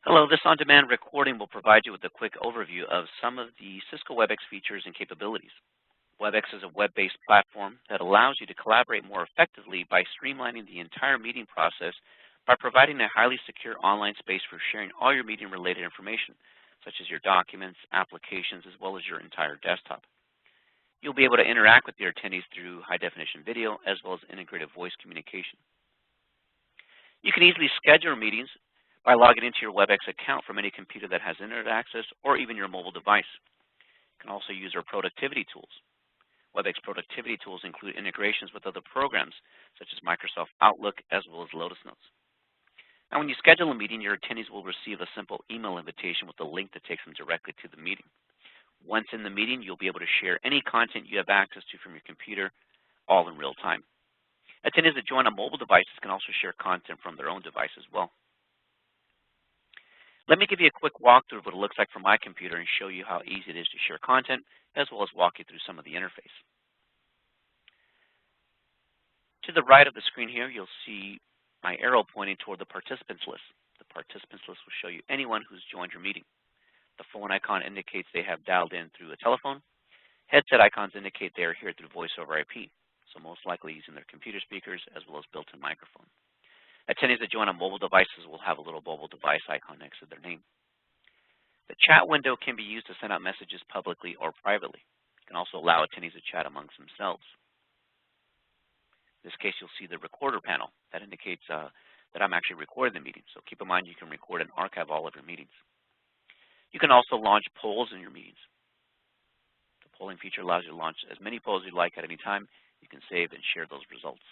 Hello, this on-demand recording will provide you with a quick overview of some of the Cisco WebEx features and capabilities. WebEx is a web-based platform that allows you to collaborate more effectively by streamlining the entire meeting process by providing a highly secure online space for sharing all your meeting-related information, such as your documents, applications, as well as your entire desktop. You'll be able to interact with your attendees through high-definition video as well as integrated voice communication. You can easily schedule meetings by logging into your WebEx account from any computer that has internet access or even your mobile device. You can also use our productivity tools. WebEx productivity tools include integrations with other programs such as Microsoft Outlook as well as Lotus Notes. Now, when you schedule a meeting, your attendees will receive a simple email invitation with a link that takes them directly to the meeting. Once in the meeting, you'll be able to share any content you have access to from your computer, all in real time. Attendees that join on mobile devices can also share content from their own device as well. Let me give you a quick walkthrough of what it looks like from my computer and show you how easy it is to share content, as well as walk you through some of the interface. To the right of the screen here, you'll see my arrow pointing toward the participants list. The participants list will show you anyone who's joined your meeting. The phone icon indicates they have dialed in through a telephone. Headset icons indicate they are here through voice over IP, so most likely using their computer speakers as well as built-in microphone. Attendees that join on mobile devices will have a little mobile device icon next to their name. The chat window can be used to send out messages publicly or privately. You can also allow attendees to chat amongst themselves. In this case, you'll see the recorder panel. That indicates that I'm actually recording the meeting. So keep in mind you can record and archive all of your meetings. You can also launch polls in your meetings. The polling feature allows you to launch as many polls as you like at any time. You can save and share those results.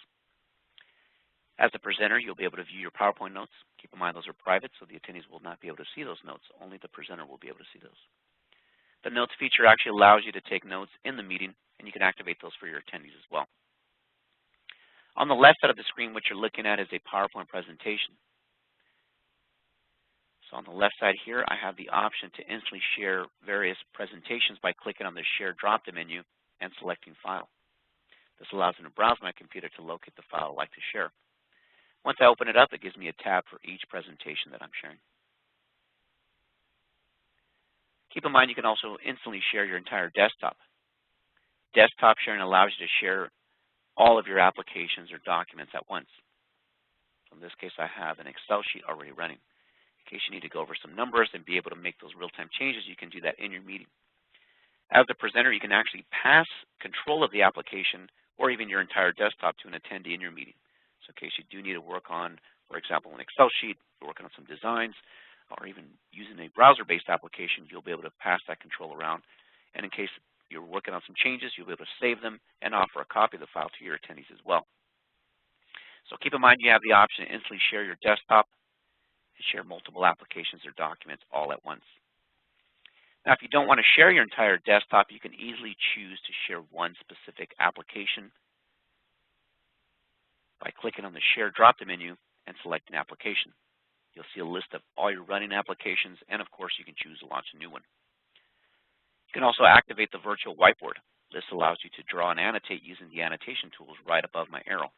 As a presenter, you'll be able to view your PowerPoint notes. Keep in mind those are private, so the attendees will not be able to see those notes. Only the presenter will be able to see those. The notes feature actually allows you to take notes in the meeting, and you can activate those for your attendees as well. On the left side of the screen, what you're looking at is a PowerPoint presentation. So on the left side here, I have the option to instantly share various presentations by clicking on the Share drop-down menu and selecting File. This allows me to browse my computer to locate the file I'd like to share. Once I open it up, it gives me a tab for each presentation that I'm sharing. Keep in mind you can also instantly share your entire desktop. Desktop sharing allows you to share all of your applications or documents at once. So in this case, I have an Excel sheet already running. In case you need to go over some numbers and be able to make those real-time changes, you can do that in your meeting. As a presenter, you can actually pass control of the application or even your entire desktop to an attendee in your meeting. So in case you do need to work on, for example, an Excel sheet, you're working on some designs, or even using a browser-based application, you'll be able to pass that control around. And in case you're working on some changes, you'll be able to save them and offer a copy of the file to your attendees as well. So keep in mind you have the option to instantly share your desktop and share multiple applications or documents all at once. Now, if you don't want to share your entire desktop, you can easily choose to share one specific application by clicking on the Share drop-down menu and selecting Application. You'll see a list of all your running applications, and of course, you can choose to launch a new one. You can also activate the virtual whiteboard. This allows you to draw and annotate using the annotation tools right above my arrow.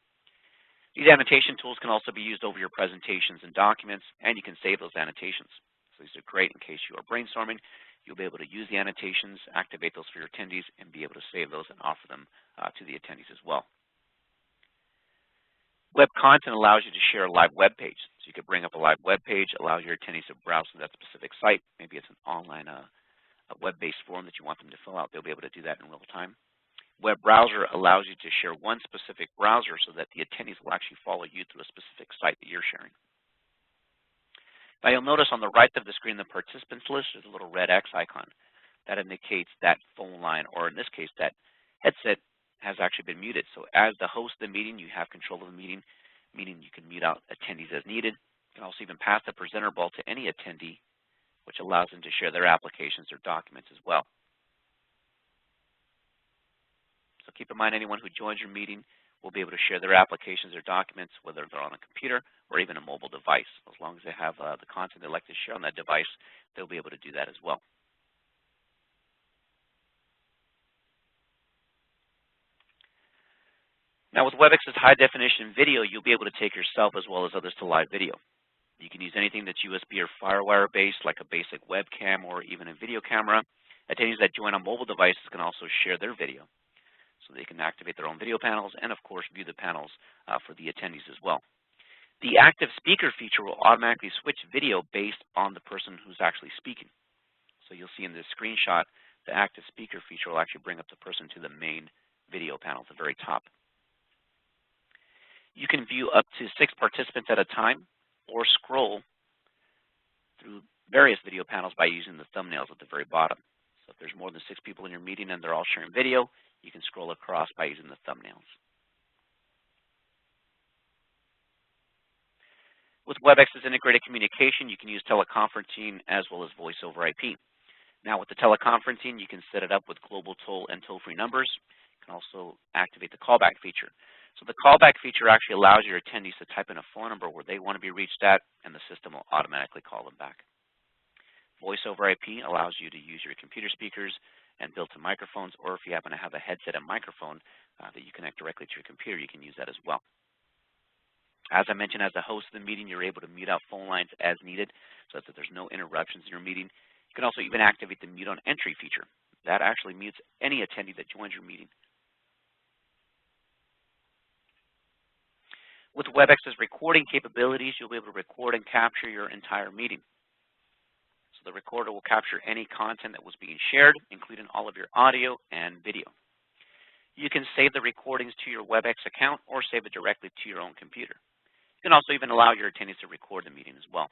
These annotation tools can also be used over your presentations and documents, and you can save those annotations. So these are great in case you are brainstorming. You'll be able to use the annotations, activate those for your attendees, and be able to save those and offer them to the attendees as well. Web content allows you to share a live web page. So you could bring up a live web page, allows your attendees to browse to that specific site. Maybe it's an online a web-based form that you want them to fill out. They'll be able to do that in real time. Web browser allows you to share one specific browser so that the attendees will actually follow you through a specific site that you're sharing. Now you'll notice on the right of the screen, the participants list is a little red X icon. That indicates that phone line, or in this case, that headset has actually been muted. So as the host of the meeting, you have control of the meeting, meaning you can mute out attendees as needed. You can also even pass the presenter ball to any attendee, which allows them to share their applications or documents as well. So keep in mind anyone who joins your meeting will be able to share their applications or documents, whether they're on a computer or even a mobile device. As long as they have the content they'd like to share on that device, they'll be able to do that as well. Now with WebEx's high definition video, you'll be able to take yourself as well as others to live video. You can use anything that's USB or FireWire based, like a basic webcam or even a video camera. Attendees that join on mobile devices can also share their video, so they can activate their own video panels and, of course, view the panels for the attendees as well. The active speaker feature will automatically switch video based on the person who's actually speaking. So you'll see in this screenshot, the active speaker feature will actually bring up the person to the main video panel at the very top. You can view up to 6 participants at a time or scroll through various video panels by using the thumbnails at the very bottom. So if there's more than 6 people in your meeting and they're all sharing video, you can scroll across by using the thumbnails. With WebEx's integrated communication, you can use teleconferencing as well as voice over IP. Now with the teleconferencing, you can set it up with global toll and toll-free numbers. You can also activate the callback feature. So the callback feature actually allows your attendees to type in a phone number where they want to be reached at, and the system will automatically call them back. Voice over IP allows you to use your computer speakers and built-in microphones, or if you happen to have a headset and microphone that you connect directly to your computer, you can use that as well. As I mentioned, as the host of the meeting, you're able to mute out phone lines as needed so that there's no interruptions in your meeting. You can also even activate the mute on entry feature. That actually mutes any attendee that joins your meeting. With WebEx's recording capabilities, you'll be able to record and capture your entire meeting. So the recorder will capture any content that was being shared, including all of your audio and video. You can save the recordings to your WebEx account or save it directly to your own computer. You can also even allow your attendees to record the meeting as well.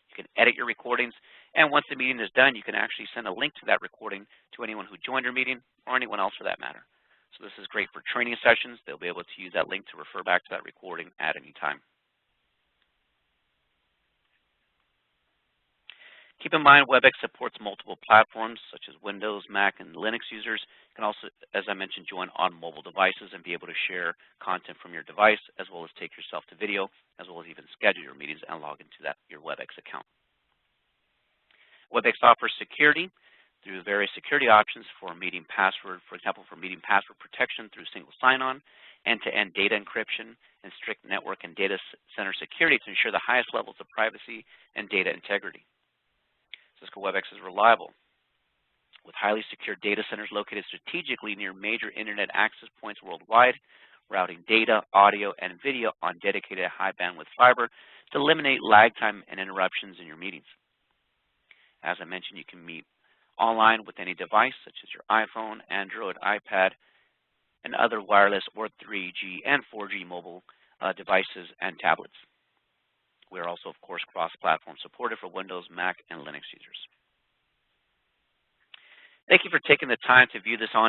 You can edit your recordings, and once the meeting is done, you can actually send a link to that recording to anyone who joined your meeting or anyone else for that matter. So this is great for training sessions. They'll be able to use that link to refer back to that recording at any time. Keep in mind, WebEx supports multiple platforms such as Windows, Mac, and Linux users. You can also, as I mentioned, join on mobile devices and be able to share content from your device, as well as take yourself to video, as well as even schedule your meetings and log into your WebEx account. WebEx offers security through various security options for meeting password, for example, for meeting password protection through single sign-on, end-to-end data encryption, and strict network and data center security to ensure the highest levels of privacy and data integrity. Cisco WebEx is reliable, with highly secure data centers located strategically near major internet access points worldwide, routing data, audio, and video on dedicated high-bandwidth fiber to eliminate lag time and interruptions in your meetings. As I mentioned, you can meet online with any device, such as your iPhone, Android, iPad, and other wireless or 3G and 4G mobile devices and tablets. We are also, of course, cross-platform supported for Windows, Mac, and Linux users. Thank you for taking the time to view this on